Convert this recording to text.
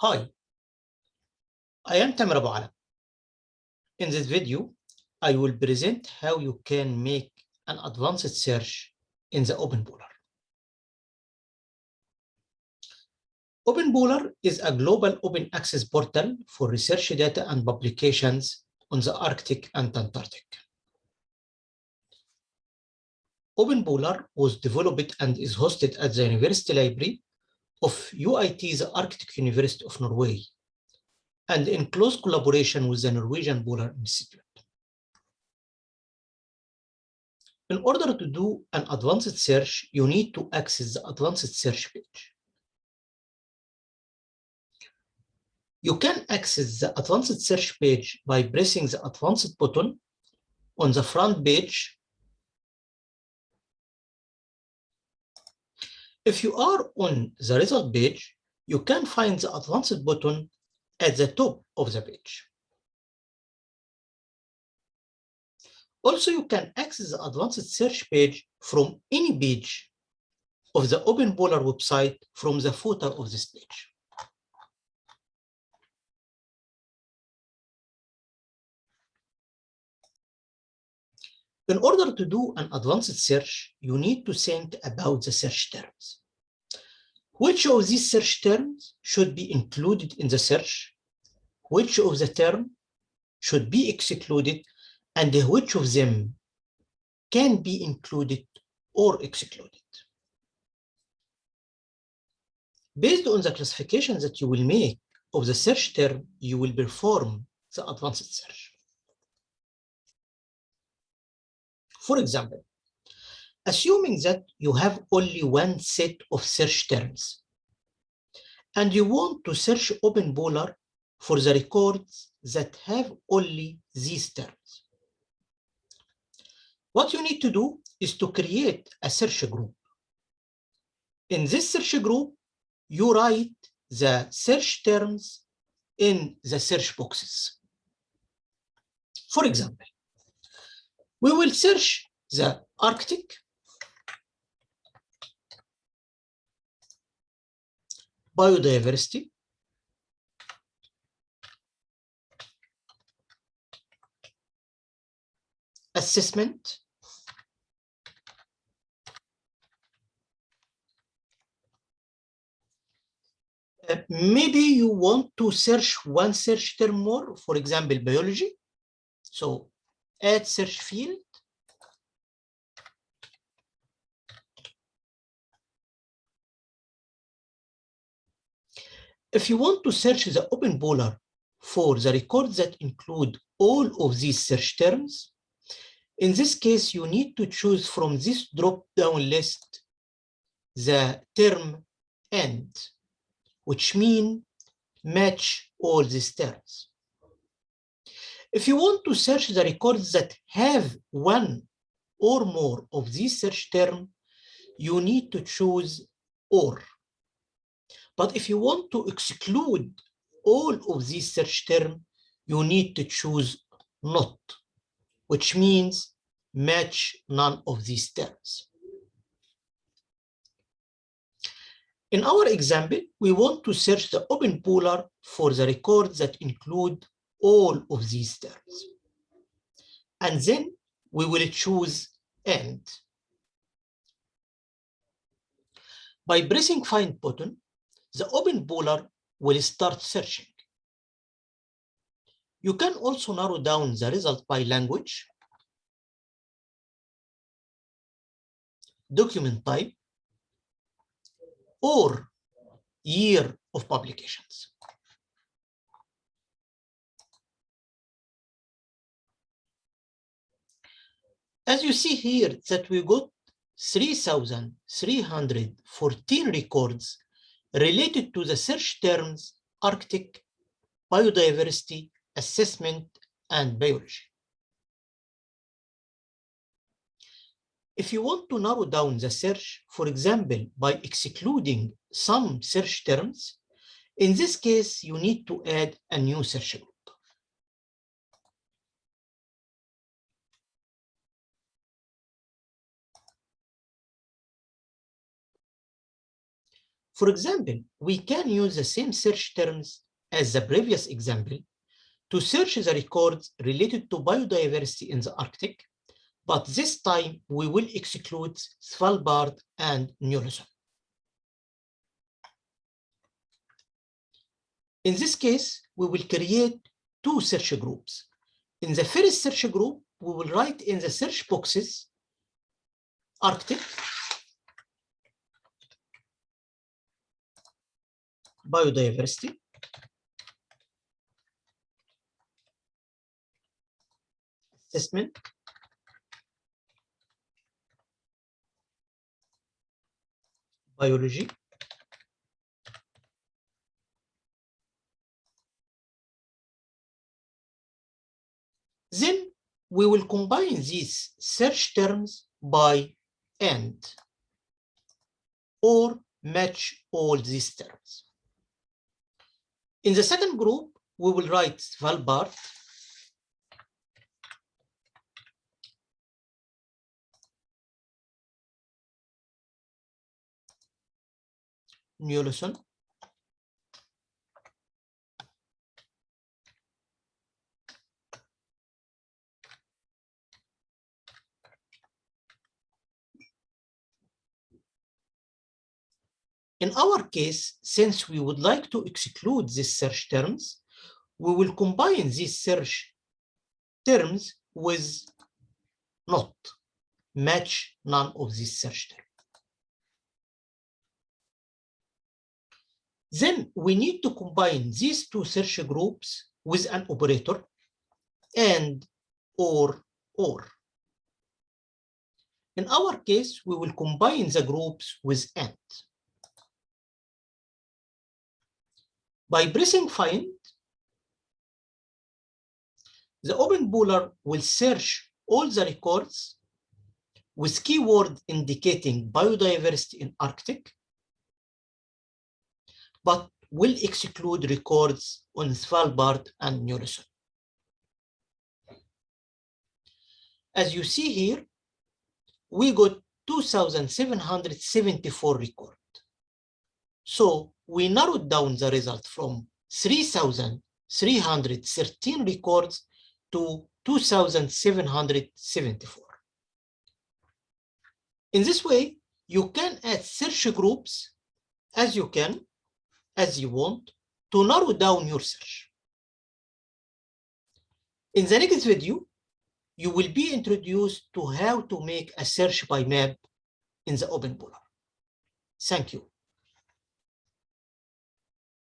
Hi, I am Tamer Abu Alam. In this video, I will present how you can make an advanced search in the OpenBowler. OpenBowler is a global open access portal for research data and publications on the Arctic and Antarctic. OpenBowler was developed and is hosted at the University Library of UiT, the Arctic University of Norway, and in close collaboration with the Norwegian Polar Institute. In order to do an advanced search, you need to access the advanced search page. You can access the advanced search page by pressing the advanced button on the front page. If you are on the result page, you can find the advanced button at the top of the page. Also, you can access the advanced search page from any page of the OpenBowler website from the footer of this page. In order to do an advanced search, you need to think about the search terms. Which of these search terms should be included in the search? Which of the terms should be excluded? And which of them can be included or excluded? Based on the classification that you will make of the search term, you will perform the advanced search. For example, assuming that you have only one set of search terms, and you want to search OpenBowler for the records that have only these terms. What you need to do is to create a search group. In this search group, you write the search terms in the search boxes. For example, we will search the Arctic, biodiversity, assessment, maybe you want to search one search term more, for example, biology. So add search field. If you want to search the OpenBowler for the records that include all of these search terms, in this case, you need to choose from this drop-down list the term AND, which means match all these terms. If you want to search the records that have one or more of these search terms, you need to choose OR. But if you want to exclude all of these search terms, you need to choose NOT, which means match none of these terms. In our example, we want to search the OpenBowler for the records that include all of these terms. And then we will choose AND. By pressing Find button, the OpenBowler will start searching. You can also narrow down the result by language, document type, or year of publications. As you see here that we got 3,314 records related to the search terms Arctic, biodiversity, assessment, and biology. If you want to narrow down the search, for example, by excluding some search terms, in this case, you need to add a new search group. For example, we can use the same search terms as the previous example to search the records related to biodiversity in the Arctic, but this time we will exclude Svalbard and Ny-Ålesund. In this case, we will create two search groups. In the first search group, we will write in the search boxes Arctic, biodiversity, assessment, biology, then we will combine these search terms by and or match all these terms. In the second group, we will write Svalbard, Ny-Ålesund, in our case, since we would like to exclude these search terms, we will combine these search terms with not, match none of these search terms. Then we need to combine these two search groups with an operator and or. In our case, we will combine the groups with and. By pressing find, the OpenPooler will search all the records with keyword indicating biodiversity in Arctic, but will exclude records on Svalbard and Ny-Ålesund. As you see here, we got 2,774 records. So we narrowed down the result from 3,313 records to 2,774. In this way, you can add search groups as you want to narrow down your search. In the next video, you will be introduced to how to make a search by map in the OpenPooler. Thank you.